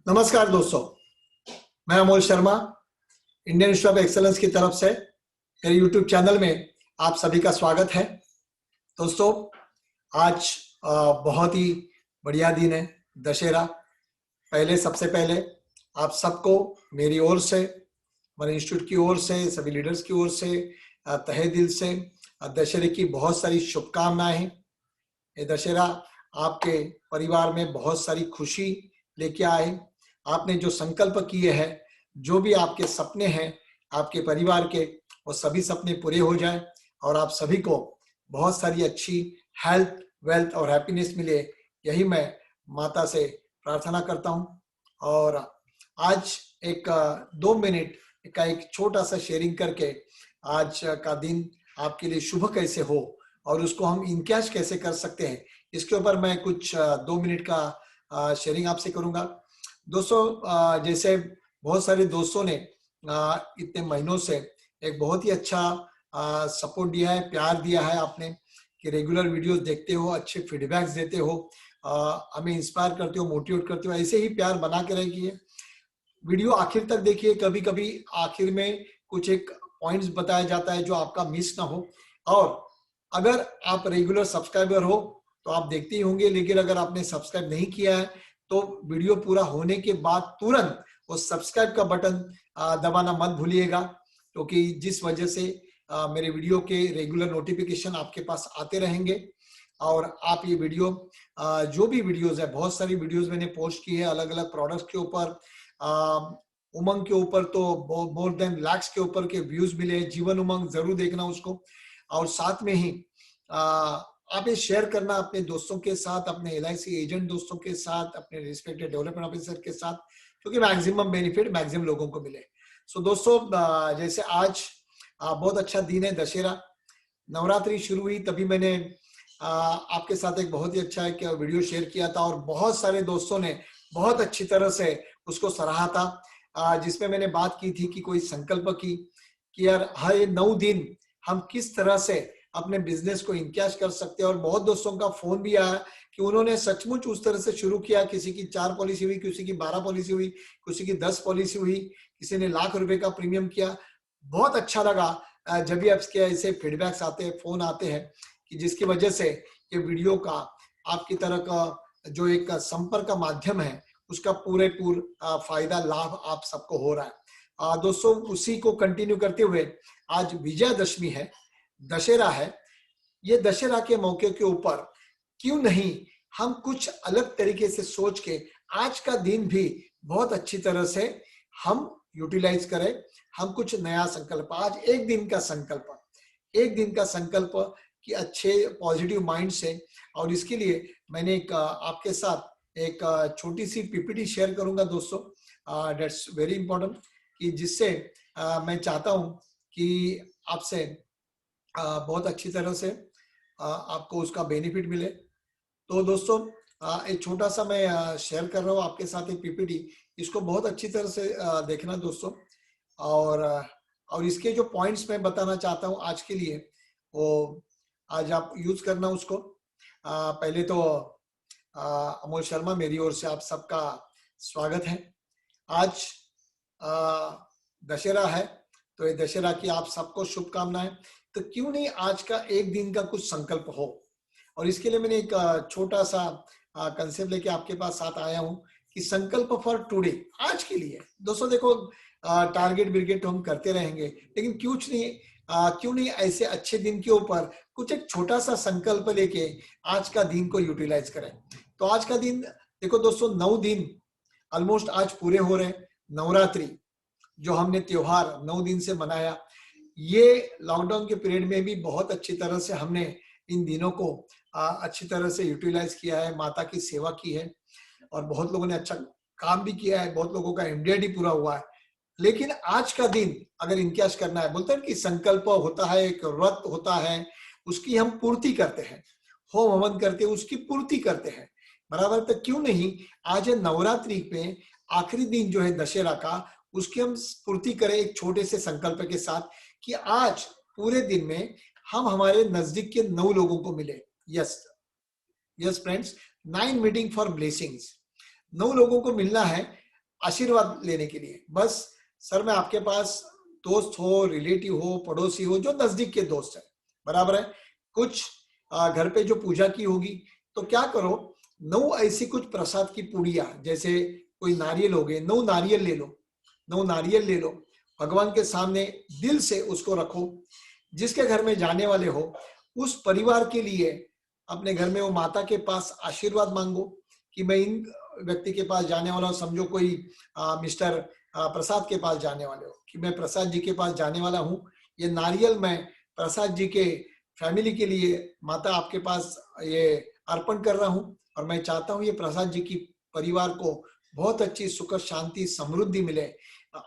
नमस्कार दोस्तों, मैं Amol Sharma Indian institute of excellence की तरफ से मेरे यूट्यूब चैनल में आप सभी का स्वागत है। दोस्तों, आज बहुत ही बढ़िया दिन है, दशहरा। सबसे पहले आप सबको मेरी ओर से, हमारे इंस्टीट्यूट की ओर से, सभी लीडर्स की ओर से तहे दिल से दशहरे की बहुत सारी शुभकामनाएं हैं। ये दशहरा आपके परिवार में बहुत सारी खुशी लेके आए। आपने जो संकल्प किए हैं, जो भी आपके सपने हैं आपके परिवार के, वो सभी सपने पूरे हो जाए और आप सभी को बहुत सारी अच्छी हेल्थ, वेल्थ और हैप्पीनेस मिले, यही मैं माता से प्रार्थना करता हूं। और आज एक 2 मिनट का एक छोटा सा शेयरिंग करके आज का दिन आपके लिए शुभ कैसे हो और उसको हम इनकैश कैसे कर सकते हैं, इसके ऊपर मैं कुछ 2 मिनट का शेयरिंग आपसे करूंगा। दोस्तों, जैसे बहुत सारे दोस्तों ने इतने महीनों से एक बहुत ही अच्छा सपोर्ट दिया है, प्यार दिया है आपने, कि रेगुलर वीडियोस देखते हो, अच्छे फीडबैक्स देते हो, हमें इंस्पायर करते हो, मोटिवेट करते हो। ऐसे ही प्यार बना के रखिए, वीडियो आखिर तक देखिए। कभी कभी आखिर में कुछ एक पॉइंट्स बताया जाता है जो आपका मिस ना हो। और अगर आप रेगुलर सब्सक्राइबर हो तो आप देखते ही होंगे, लेकिन अगर आपने सब्सक्राइब नहीं किया है तो वीडियो पूरा होने के बाद तुरंत वो सब्सक्राइब का बटन दबाना मत भूलिएगा, क्योंकि जिस वजह से मेरे वीडियो के रेगुलर नोटिफिकेशन आपके पास आते रहेंगे। और आप ये वीडियो, जो भी वीडियोस है, बहुत सारी वीडियोस मैंने पोस्ट की है अलग अलग प्रोडक्ट्स के ऊपर, उमंग के ऊपर तो मोर देन लाख्स के ऊपर के व्यूज मिले। जीवन उमंग जरूर देखना उसको। और साथ में ही आप ये शेयर करना अपने दोस्तों के साथ, अपने LIC एजेंट दोस्तों के साथ, अपने रिस्पेक्टेड डेवलपमेंट ऑफिसर के साथ, क्योंकि मैक्सिमम बेनिफिट मैक्सिमम लोगों को मिले। सो दोस्तों, जैसे आज बहुत अच्छा दिन है, दशहरा, नवरात्रि शुरू हुई, तभी मैंने आपके साथ एक बहुत ही अच्छा एक वीडियो शेयर किया था और बहुत सारे दोस्तों ने बहुत अच्छी तरह से उसको सराहा था, जिसमें मैंने बात की थी कि कोई संकल्प की कि यार हर 9 दिन हम किस तरह से अपने बिजनेस को इनकैश कर सकते हैं। और बहुत दोस्तों का फोन भी आया कि उन्होंने सचमुच उस तरह से शुरू किया। किसी की 4 पॉलिसी हुई, किसी की 12 पॉलिसी हुई, किसी की 10 पॉलिसी हुई, किसी ने ₹1,00,000 का प्रीमियम किया। बहुत अच्छा लगा जब भी आपके ऐसे फीडबैक्स आते हैं, फोन आते हैं, कि जिसकी वजह से ये वीडियो का आपकी तरह का जो एक संपर्क का माध्यम है, उसका पूरेपूर फायदा, लाभ आप सबको हो रहा है। दोस्तों, उसी को कंटिन्यू करते हुए आज विजयदशमी है, दशहरा है। ये दशहरा के मौके के ऊपर क्यों नहीं हम कुछ अलग तरीके से सोच के आज का दिन भी बहुत अच्छी तरह से हम यूटिलाइज करें। हम कुछ नया संकल्प, आज एक दिन का संकल्प कि अच्छे पॉजिटिव माइंड से। और इसके लिए मैंने एक आपके साथ एक छोटी सी PPT शेयर करूंगा दोस्तों, दैट्स वेरी इंपॉर्टेंट, कि जिससे मैं चाहता हूं कि आपसे बहुत अच्छी तरह से आपको उसका बेनिफिट मिले। तो दोस्तों, एक छोटा सा मैं शेयर कर रहा हूँ आपके साथ एक PPT, इसको बहुत अच्छी तरह से देखना दोस्तों। और इसके जो पॉइंट्स मैं बताना चाहता हूँ आज के लिए, वो आज आप यूज करना उसको। पहले तो अमोल शर्मा, मेरी ओर से आप सबका स्वागत है। आज दशहरा है, तो ये दशहरा की आप सबको शुभकामनाएं। तो क्यों नहीं आज का एक दिन का कुछ संकल्प हो। और इसके लिए मैंने एक छोटा सा कंसेप्ट लेके आपके पास साथ आया हूं कि संकल्प फॉर टुडे, आज के लिए। दोस्तों देखो, टारगेट बिरगेट तो हम करते रहेंगे, लेकिन क्यों नहीं ऐसे अच्छे दिन के ऊपर कुछ एक छोटा सा संकल्प लेके आज का दिन को यूटिलाइज करें। तो आज का दिन देखो दोस्तों, 9 दिन ऑलमोस्ट आज पूरे हो रहे हैं। नवरात्रि जो हमने त्योहार 9 दिन से मनाया, ये लॉकडाउन के पीरियड में भी बहुत अच्छी तरह से हमने इन दिनों को अच्छी तरह से यूटिलाइज किया है, माता की सेवा की है, और बहुत लोगों ने अच्छा काम भी किया है, बहुत लोगों का MDID पूरा हुआ है। लेकिन आज का दिन अगर इनकैश करना है, बोलते हैं कि संकल्प होता है, एक व्रत होता है, उसकी हम पूर्ति करते हैं, होम हवन करते हैं, उसकी पूर्ति करते हैं, बराबर। तो क्यों नहीं आज नवरात्रि पे आखिरी दिन जो है दशहरा का, उसकी हम पूर्ति करें एक छोटे से संकल्प के साथ, कि आज पूरे दिन में हम हमारे नजदीक के 9 लोगों को मिले। Yes friends, 9 meeting for blessings. 9 लोगों को मिलना है आशीर्वाद लेने के लिए। बस सर में आपके पास दोस्त हो, रिलेटिव हो, पड़ोसी हो, जो नजदीक के दोस्त है, बराबर है। कुछ घर पे जो पूजा की होगी तो क्या करो, 9 ऐसी कुछ प्रसाद की पुड़िया, जैसे कोई नारियल हो गए, 9 नारियल ले लो, 9 नारियल ले लो, भगवान के सामने दिल से उसको रखो। जिसके घर में जाने वाले हो उस परिवार के लिए अपने घर में वो माता के पास आशीर्वाद मांगो कि मैं इन व्यक्ति के पास जाने वाला हूँ। समझो कोई मिस्टर प्रसाद के पास जाने वाले हो कि मैं प्रसाद जी के पास जाने वाला हूँ, ये नारियल मैं प्रसाद जी के फैमिली के लिए माता आपके पास ये अर्पण कर रहा हूँ, और मैं चाहता हूँ ये प्रसाद जी की परिवार को बहुत अच्छी सुख शांति समृद्धि मिले,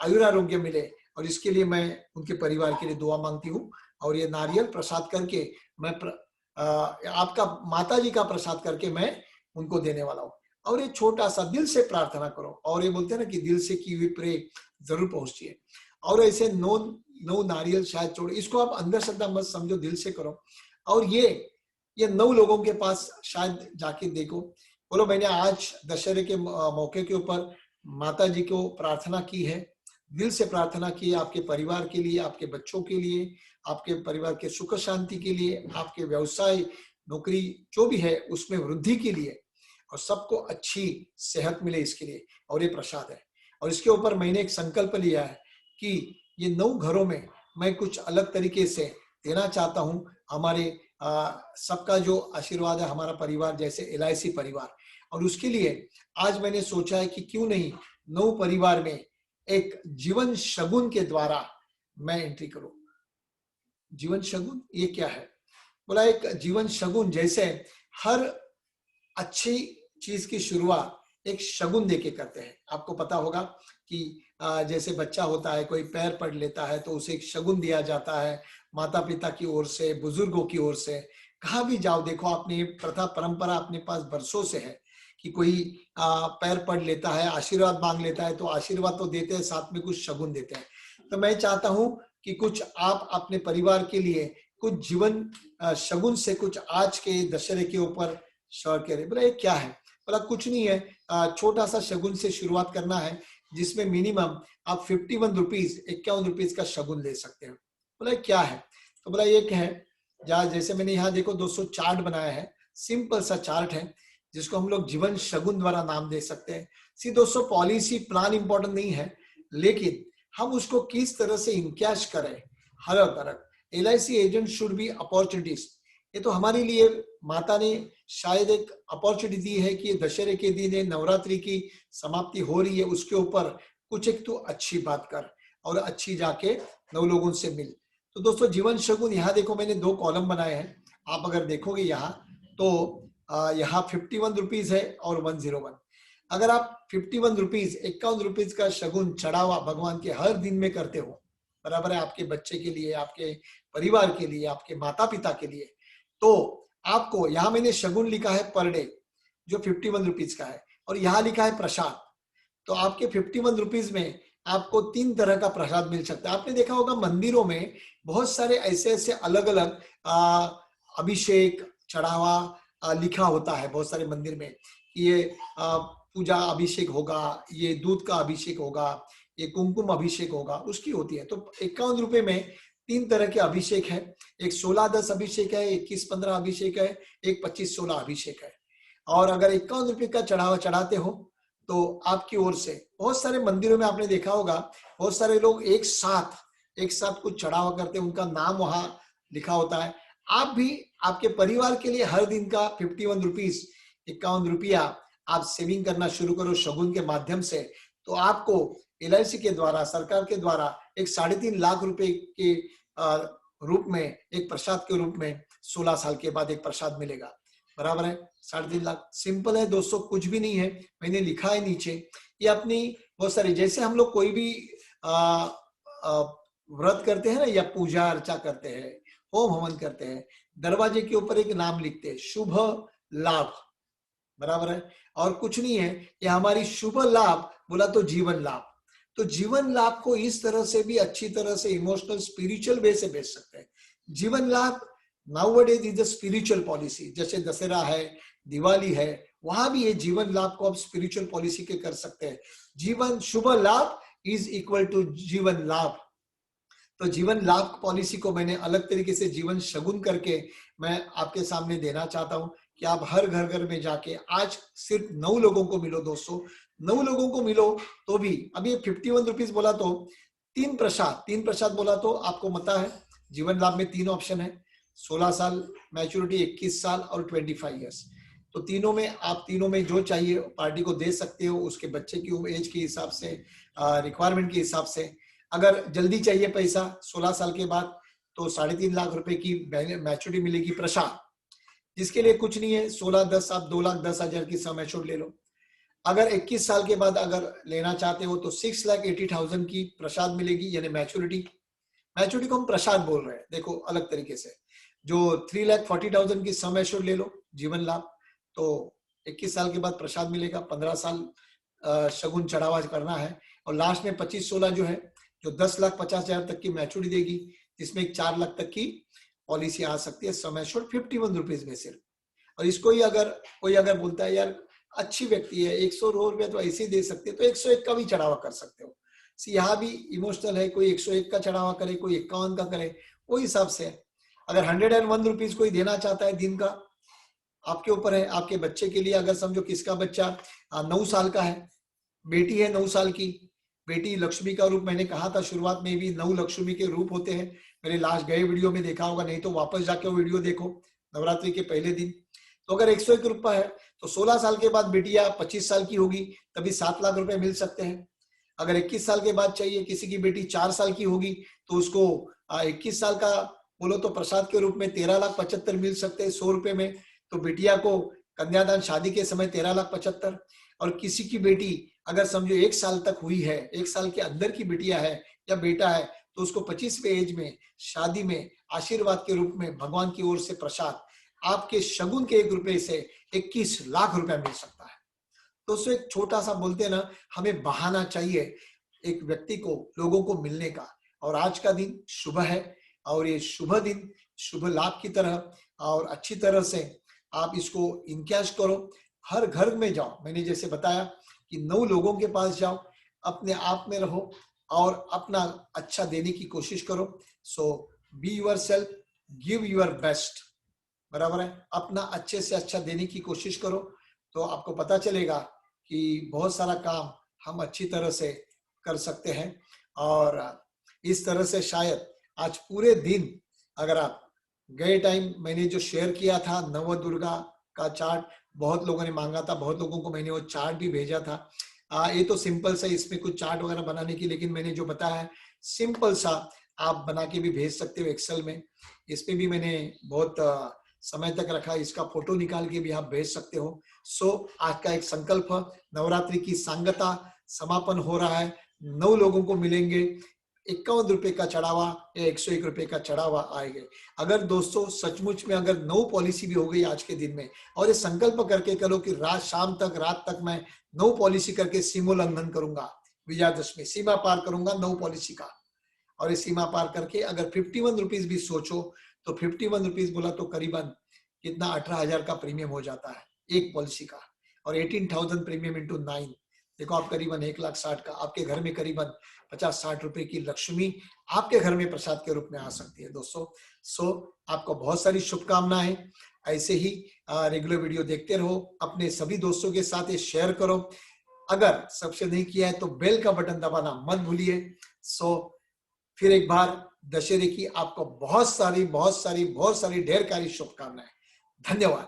आयुरारोग्य मिले, और इसके लिए मैं उनके परिवार के लिए दुआ मांगती हूँ। और ये नारियल प्रसाद करके मैं आपका माता जी का प्रसाद करके मैं उनको देने वाला हूँ। और ये छोटा सा दिल से प्रार्थना करो, और ये बोलते हैं ना कि दिल से की हुई प्रे जरूर पहुंचती है। और ऐसे 9 नारियल शायद छोड़ो, इसको आप अंदर श्रद्धा मत समझो, दिल से करो। और ये 9 लोगों के पास शायद जाके देखो, बोलो मैंने आज दशहरे के मौके के ऊपर माता जी को प्रार्थना की है, दिल से प्रार्थना की है आपके परिवार के लिए, आपके बच्चों के लिए, आपके परिवार के सुख शांति के लिए, आपके व्यवसाय नौकरी जो भी है उसमें वृद्धि के लिए, और सबको अच्छी सेहत मिले इसके लिए। और ये प्रसाद है, और इसके ऊपर मैंने एक संकल्प लिया है कि ये 9 घरों में मैं कुछ अलग तरीके से देना चाहता हूँ। हमारे सबका जो आशीर्वाद है, हमारा परिवार जैसे LIC परिवार, और उसके लिए आज मैंने सोचा है कि क्यों नहीं 9 परिवार में एक जीवन शगुन के द्वारा मैं एंट्री करूं। जीवन शगुन ये क्या है? बोला एक जीवन शगुन, जैसे हर अच्छी चीज की शुरुआत एक शगुन देके करते हैं। आपको पता होगा कि जैसे बच्चा होता है, कोई पैर पड़ लेता है तो उसे एक शगुन दिया जाता है माता पिता की ओर से, बुजुर्गों की ओर से। कहाँ भी जाओ देखो, आपने प्रथा परंपरा अपने पास बरसों से है कि कोई पैर पड़ लेता है, आशीर्वाद मांग लेता है, तो आशीर्वाद तो देते हैं, साथ में कुछ शगुन देते हैं। तो मैं चाहता हूं कि कुछ आप अपने परिवार के लिए कुछ जीवन शगुन से कुछ आज के दशहरे के ऊपर शेयर करें। बोला ये क्या है? बोला कुछ नहीं है, छोटा सा शगुन से शुरुआत करना है, जिसमें मिनिमम आप 51 रुपीज, 51 रुपीज का शगुन ले सकते हैं। बोला क्या है? तो बोला एक है, जैसे मैंने यहाँ देखो 200 चार्ट बनाया है, सिंपल सा चार्ट है जिसको हम लोग जीवन शगुन द्वारा नाम दे सकते हैं। सी दोस्तों, पॉलिसी प्लान इंपॉर्टेंट नहीं है, लेकिन हम उसको किस तरह से इनकैश करें हर तरह। LIC agent should be opportunities. ये तो हमारे लिए माता ने शायद एक अपॉर्चुनिटी दी है कि दशहरे के दिन नवरात्रि की समाप्ति हो रही है, उसके ऊपर कुछ एक तो अच्छी बात कर और अच्छी जाके 9 लोगों से मिल। तो दोस्तों जीवन शगुन यहाँ देखो मैंने 2 कॉलम बनाए हैं, आप अगर देखोगे यहाँ तो यहाँ 51 रुपीज है और 101। अगर आप 51 रुपीज, 51 रुपीज का शगुन चढ़ावा भगवान के हर दिन में करते हो, बराबर है, आपके बच्चे के लिए, आपके परिवार के लिए, आपके माता पिता के लिए, तो आपको यहाँ मैंने शगुन लिखा है पर डे जो 51 रुपीज का है, और यहाँ लिखा है प्रसाद। तो आपके 51 रुपीज में आपको 3 तरह का प्रसाद मिल सकता है। आपने देखा होगा मंदिरों में बहुत सारे ऐसे ऐसे अलग अलग अभिषेक चढ़ावा लिखा होता है बहुत सारे मंदिर में, ये पूजा अभिषेक होगा, ये दूध का अभिषेक होगा, ये कुमकुम अभिषेक होगा, उसकी होती है। तो 51 रुपए में 3 तरह के अभिषेक है, एक 16-10 अभिषेक है, 21-15 अभिषेक है, एक 25-16 अभिषेक है। और अगर 51 रुपए का चढ़ावा चढ़ाते हो तो आपकी ओर से बहुत सारे मंदिरों में आपने देखा होगा बहुत सारे लोग एक साथ कुछ चढ़ावा करते हैं, उनका नाम वहां लिखा होता है। आप भी आपके परिवार के लिए हर दिन का 51 रुपीज, 51 रुपया आप सेविंग करना शुरू करो शगुन के माध्यम से, तो आपको LIC के द्वारा, सरकार के द्वारा एक 3.5 लाख रुपए के रूप में, एक प्रसाद के रूप में 16 साल के बाद एक प्रसाद मिलेगा, बराबर है 3.5 लाख। सिंपल है दोस्तों, कुछ भी नहीं है, मैंने लिखा है नीचे। ये अपनी बहुत सारी, जैसे हम लोग कोई भी व्रत करते हैं ना, या पूजा अर्चा करते हैं, होम हवन करते हैं, दरवाजे के ऊपर एक नाम लिखते हैं, शुभ लाभ, बराबर है, और कुछ नहीं है, ये हमारी शुभ लाभ बोला तो जीवन लाभ। तो जीवन लाभ को इस तरह से भी अच्छी तरह से इमोशनल स्पिरिचुअल वे से बेच सकते हैं। जीवन लाभ nowadays is the spiritual policy. जैसे दशहरा है, दिवाली है, वहां भी ये जीवन लाभ को आप स्पिरिचुअल पॉलिसी के कर सकते हैं। जीवन शुभ लाभ इज इक्वल टू जीवन लाभ। तो जीवन लाभ पॉलिसी को मैंने अलग तरीके से जीवन शगुन करके मैं आपके सामने देना चाहता हूं कि आप हर घर घर में जाके आज सिर्फ 9 लोगों को मिलो दोस्तों, 9 लोगों को मिलो तो भी अभी 51 रुपीज बोला तो 3 प्रसाद बोला तो आपको पता है जीवन लाभ में 3 ऑप्शन है, 16 साल मैच्योरिटी, 21 साल और 25 ईयर्स। तो तीनों में आप तीनों में जो चाहिए पार्टी को दे सकते हो, उसके बच्चे की एज के हिसाब से, रिक्वायरमेंट के हिसाब से। अगर जल्दी चाहिए पैसा 16 साल के बाद तो 3.5 लाख रुपए की मैच्योरिटी मिलेगी प्रसाद, जिसके लिए कुछ नहीं है, 16-10 आप 2,10,000 की सम एश्योर्ड ले लो। अगर 21 साल के बाद अगर लेना चाहते हो तो 6,80,000 की प्रसाद मिलेगी, यानी मैच्योरिटी को हम प्रसाद बोल रहे हैं, देखो अलग तरीके से। जो 3,40,000 की सम एश्योर्ड ले लो जीवन लाभ, तो 21 साल के बाद प्रसाद मिलेगा, 15 साल शगुन चढ़ावा करना है। और लास्ट में 25-16 जो है, जो 10,50,000 तक की मैच्योरिटी देगी, जिसमें 4 लाख तक की पॉलिसी आ सकती है सम एश्योर्ड 51 रुपीज में सिर्फ। और इसको ही अगर कोई अगर बोलता है यार अच्छी व्यक्ति है 100 रुपया तो ऐसे ही दे सकते हैं, तो 101 का भी चढ़ावा कर सकते हो। यहाँ भी इमोशनल है, कोई 101 का चढ़ावा करे, कोई 51 का करे, वो हिसाब से। अगर 101 रुपीज कोई देना चाहता है दिन का, आपके ऊपर है। आपके बच्चे के लिए अगर समझो किसका बच्चा 9 साल का है, बेटी है 9 साल की, बेटी लक्ष्मी का रूप, मैंने कहा था शुरुआत में भी 9 लक्ष्मी के रूप होते हैं, मेरे लास्ट गए वीडियो में देखा होगा, नहीं तो वापस जाके वो वीडियो देखो नवरात्रि के पहले दिन। तो अगर 101 रुपया है तो 16 साल के बाद बेटिया 25 साल की होगी तभी 7 लाख रुपए मिल सकते हैं। अगर 21 साल के बाद चाहिए, किसी की बेटी 4 साल की होगी तो उसको 21 साल का बोलो तो प्रसाद के रूप में 13,75,000 मिल सकते हैं 100 रुपए में। तो बेटिया को कन्यादान शादी के समय 13,75,000। और किसी की बेटी अगर समझो 1 साल तक हुई है, 1 साल के अंदर की बेटिया है या बेटा है, तो उसको 25वें एज में शादी में आशीर्वाद के रूप में भगवान की ओर से प्रसाद आपके शगुन के 1 रुपए से 21 लाख रुपया मिल सकता है। तो उससे एक छोटा सा बोलते हैं ना, हमें बहाना चाहिए एक व्यक्ति को, लोगों को मिलने का। और आज का दिन शुभ है और ये शुभ दिन शुभ लाभ की तरह और अच्छी तरह से आप इसको इनकैश करो। हर घर में जाओ, मैंने जैसे बताया कि 9 लोगों के पास जाओ, अपने आप में रहो और अपना अच्छा देने की कोशिश करो। So be yourself, give your best, बराबर है। अपना अच्छे से अच्छा देने की कोशिश करो तो आपको पता चलेगा कि बहुत सारा काम हम अच्छी तरह से कर सकते हैं। और इस तरह से शायद आज पूरे दिन अगर आप गए टाइम मैंने जो शेयर किया था नव दुर्गा का चार्ट, बहुत लोगों ने मांगा था, बहुत लोगों को मैंने वो चार्ट भी भेजा था। ये तो सिंपल सा, इसमें कुछ चार्ट वगैरह बनाने की, लेकिन मैंने जो बताया है सिंपल सा आप बना के भी भेज सकते हो एक्सेल में। इसमें भी मैंने बहुत समय तक रखा, इसका फोटो निकाल के भी आप भेज सकते हो। सो आज का एक संकल्प, नवरात्रि की सांगता समापन हो रहा है, 9 लोगों को मिलेंगे, 51 रुपए का चढ़ावा या 101 रुपए का चढ़ावा आएगा। अगर दोस्तों सचमुच में अगर 9 पॉलिसी भी हो गई आज के दिन में, और ये संकल्प करके करो कि रात तक मैं 9 पॉलिसी करके सीमोल्लंघन करूंगा, विजयादशमी सीमा पार करूंगा 9 पॉलिसी का। और ये सीमा पार करके अगर 51 रुपीज भी सोचो तो 51 रुपीज बोला तो करीबन कितना 18,000 का प्रीमियम हो जाता है एक पॉलिसी का। और 18,000 प्रीमियम इंटू 9, देखो आप करीबन 1,60,000 का, आपके घर में करीबन 50-60 रुपए की लक्ष्मी आपके घर में प्रसाद के रूप में आ सकती है दोस्तों। सो आपको बहुत सारी शुभकामनाएं, ऐसे ही रेगुलर वीडियो देखते रहो, अपने सभी दोस्तों के साथ ये शेयर करो। अगर सब्सक्राइब नहीं किया है तो बेल का बटन दबाना मत भूलिए। सो फिर एक बार दशहरे की आपको बहुत सारी ढेर सारी शुभकामनाएं। धन्यवाद।